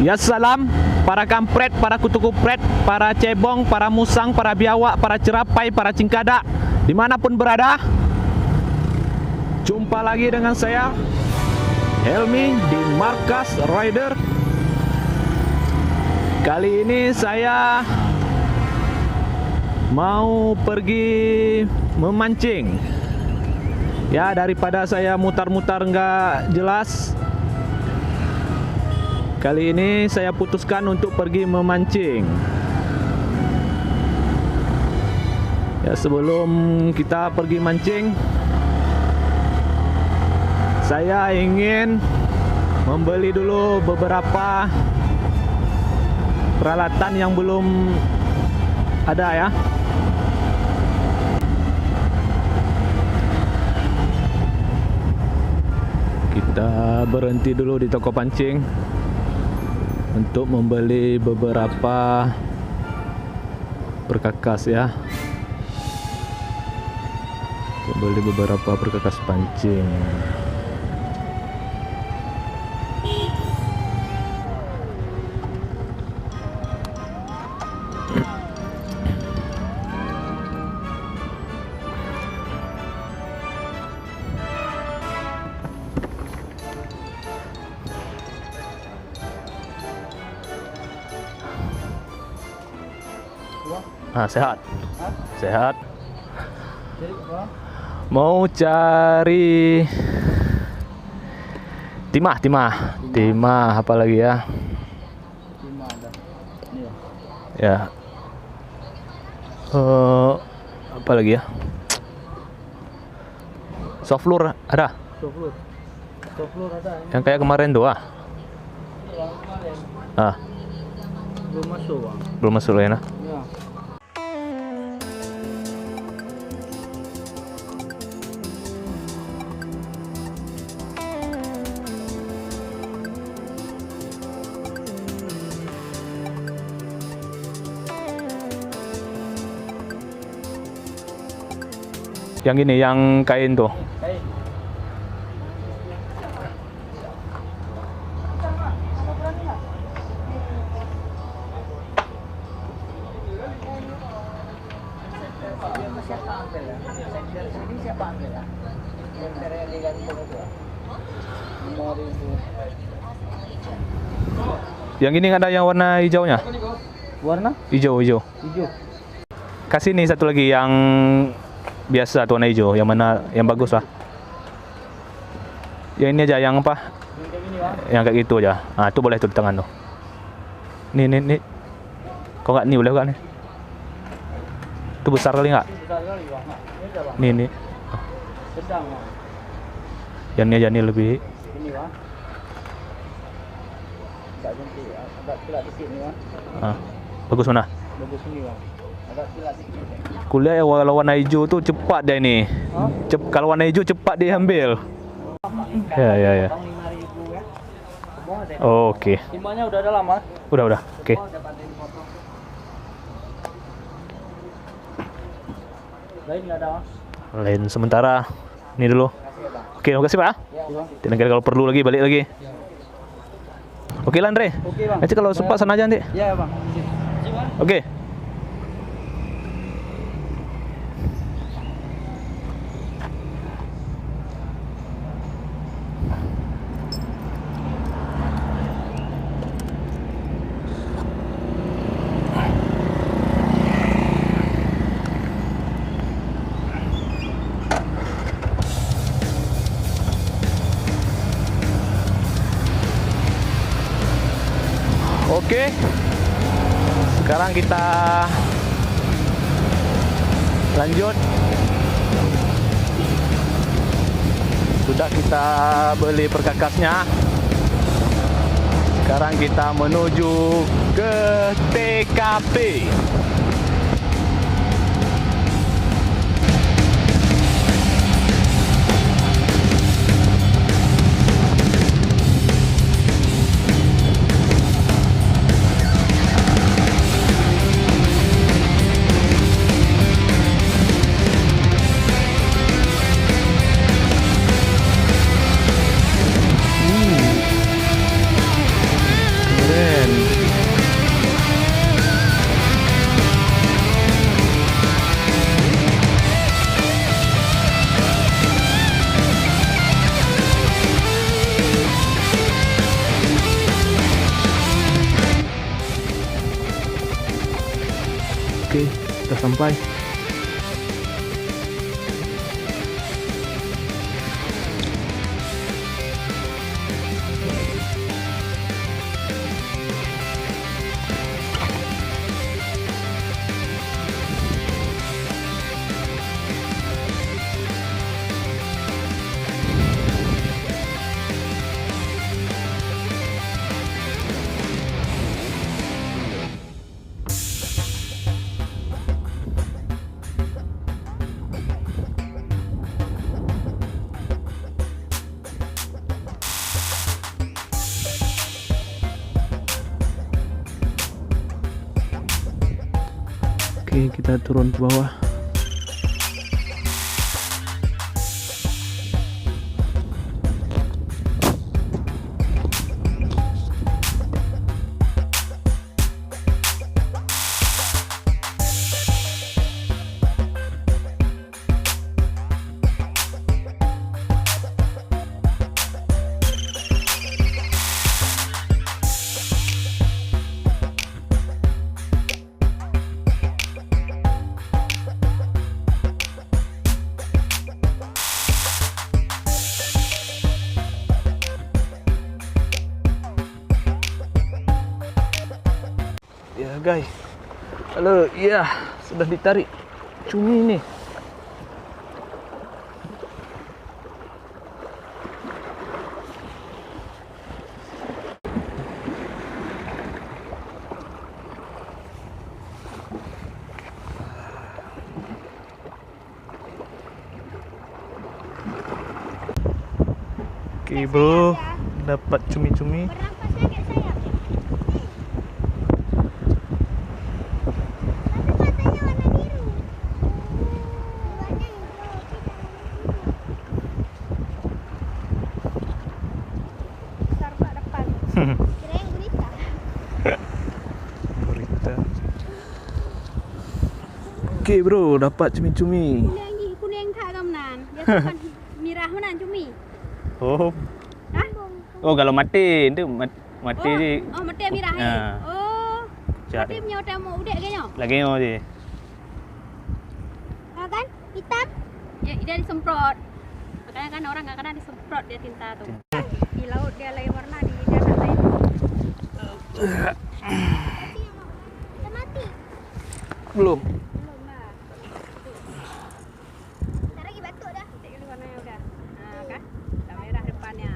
Ya salam para kampret, para kutu kupret, para cebong, para musang, para biawak, para cerapai, para cingkadak, dimanapun berada. Jumpa lagi dengan saya Helmi di Markas Rider. Kali ini saya mau pergi memancing. Ya, daripada saya mutar-mutar nggak jelas, kali ini saya putuskan untuk pergi memancing. Ya, sebelum kita pergi mancing, saya ingin membeli dulu beberapa peralatan yang belum ada ya. Kita berhenti dulu di toko pancing untuk membeli beberapa perkakas ya. Membeli beberapa perkakas pancing. Sehat. Sehat. Mau cari timah apa lagi ya? Ya. Apa lagi ya? Soft lure ada? Soft lure ada. Yang kayak kemarin tuh Belum masuk, Bang. Belum masuk ya, nah. Ya. Yang ini, yang kain tuh. Yang ini ada yang warna hijaunya. Warna? Hijau. Hijau. Kasih nih satu lagi yang biasa tuh, warna hijau. Yang mana yang bagus lah. Yang ini aja, yang apa? Yang kayak gitu aja. Ah, itu boleh tuh di tangan tuh. Nih. Kok nggak nih, boleh nggak nih? Itu besar kali nggak? Besar kali, Bang. Nih. Sedang, Bang. Yang ini aja nih lebih. Ini, Bang. Agak kilat dikit nih, Bang. Bagus mana? Bagus ini, Bang. Agak kilat dikit. Kuliah ya, kalau warna hijau tuh cepat dia ini. Kalau warna hijau cepat dia ambil. Ya. Tahun 5.000 ya. Oh, oke. Timbanya udah ada lama. Udah. Oke. Lain nggak ada, Mas. Lain sementara ini dulu. Oke, terima kasih Pak. Ya, Bang. Nanti kalau perlu lagi balik lagi. Oke lah Andre. Oke, Bang. Nanti kalau sempat sana aja nanti. Ya, Bang. Oke. Oke, sekarang kita lanjut. Sudah kita beli perkakasnya. Sekarang kita menuju ke TKP. Keren. sampai. Oke, kita turun ke bawah. Ya guys, halo, iya sudah ditarik cumi nih. Oke bro, dapat cumi-cumi. Gurita. Oke bro, dapat cumi-cumi. Kuning kak Kamnan. Biasa kan merah mana cumi? Oh, Hah? oh kalau mati itu mati di. Oh, mati merah ni. Ah. Oh. Cari. Mati punya udah mau udah kayaknya. Lagi oh je. Kan hitam? Ya, dia disemprot. Makanya kan orang kadang-kadang disemprot dia tinta tuh. Di laut dia lain warna, di darat lain. Dah mati. Belum. Belum lah. Ntar lagi batuk dah. Tengok dulu warnanya udah. Nah, kan? Dah merah depannya.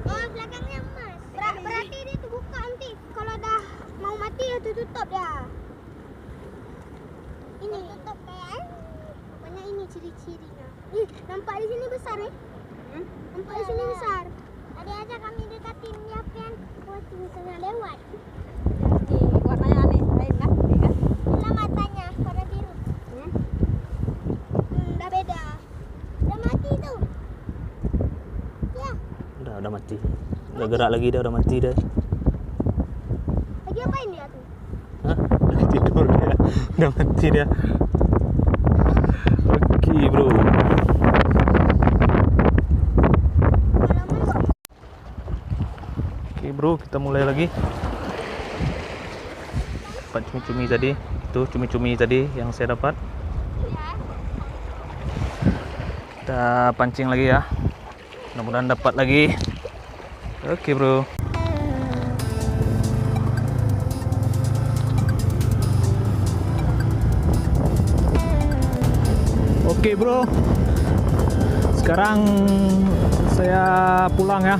Oh, belakangnya emas. Berarti dia tu buka nanti. Kalau dah mau mati dia tu tutup dah. Ini tutup kan? Pokoknya ini ciri-cirinya. Nampak di sini besar Nampak di sini besar. Tadi aja kami dekatin dia kan. Wah, tengah lewat. Di warnanya aneh lain lah, ya kan? Inilah matanya warna biru. Dah beda. Dah mati tu. Ya. Udah mati. Udah gerak lagi dah, udah mati dah. Lagi apain dia tu? Hah? Dah tidur dia. Udah mati dia. Oke bro. Oke bro, kita mulai lagi. Dapat cumi-cumi tadi. Itu cumi-cumi tadi yang saya dapat. Kita pancing lagi ya. Mudah-mudahan dapat lagi. Oke bro. Oke bro, sekarang saya pulang ya.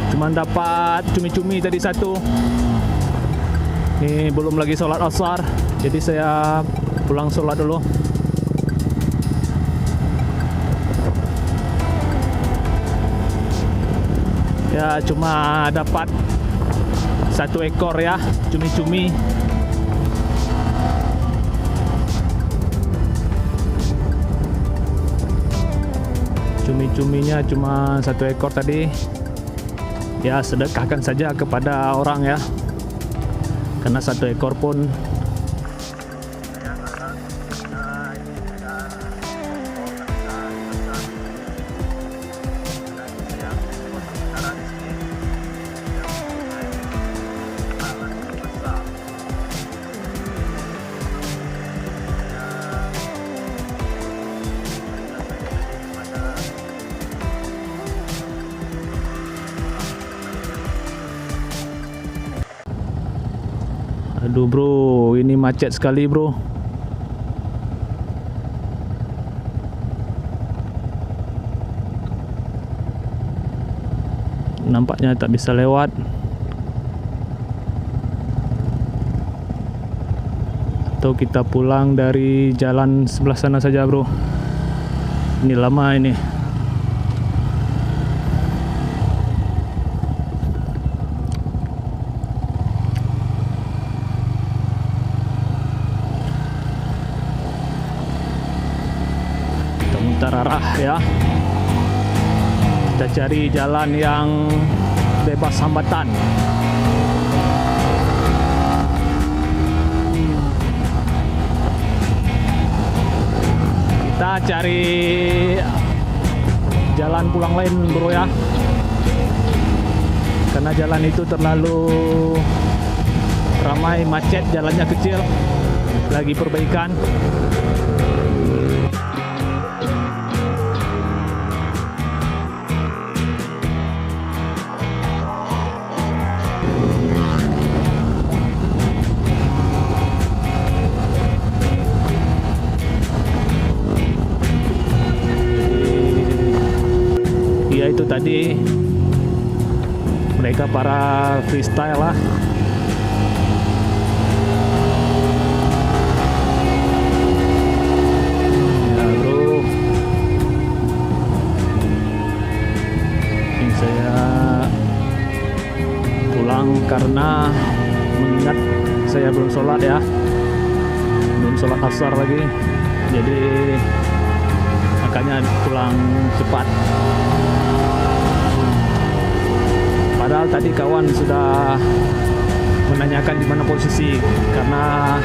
Cuman dapat cumi-cumi tadi satu. Ini belum lagi sholat asar, jadi saya pulang sholat dulu. Ya cuma dapat 1 ekor ya cumi-cumi. Cumi-cuminya cuma 1 ekor tadi. Ya sedekahkan saja kepada orang ya, karena 1 ekor pun Aduh bro, ini macet sekali bro. Nampaknya tak bisa lewat. Atau kita pulang dari jalan sebelah sana saja bro. Ini lama ini. Kita mutar arah ya. Kita cari jalan yang bebas hambatan. Kita cari jalan pulang lain bro ya, karena jalan itu terlalu ramai, macet, jalannya kecil, lagi perbaikan. Itu tadi mereka para freestyle lah. Ya bro, ini saya pulang karena mengingat saya belum sholat ya, belum sholat asar lagi, jadi makanya pulang cepat. Padahal tadi kawan sudah menanyakan di mana posisi, karena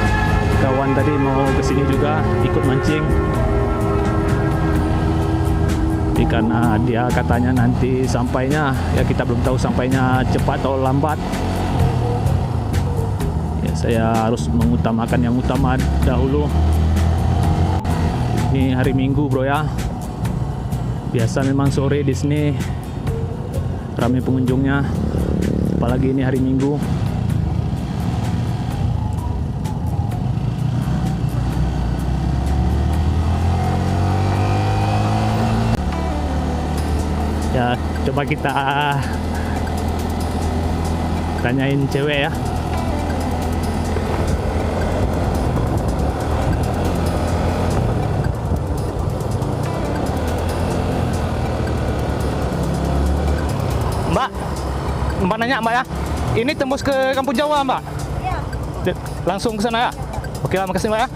kawan tadi mau ke sini juga ikut mancing. Tapi karena dia katanya nanti sampainya, ya kita belum tahu sampainya cepat atau lambat. Ya saya harus mengutamakan yang utama dahulu. Ini hari Minggu bro ya. Biasa memang sore di sini ramai pengunjungnya, apalagi ini hari Minggu. Ya coba kita tanyain cewek ya. Mbak nanya mbak ya, ini tembus ke Kampung Jawa mbak? Iya. Langsung ke sana ya? Oke lah, makasih mbak ya.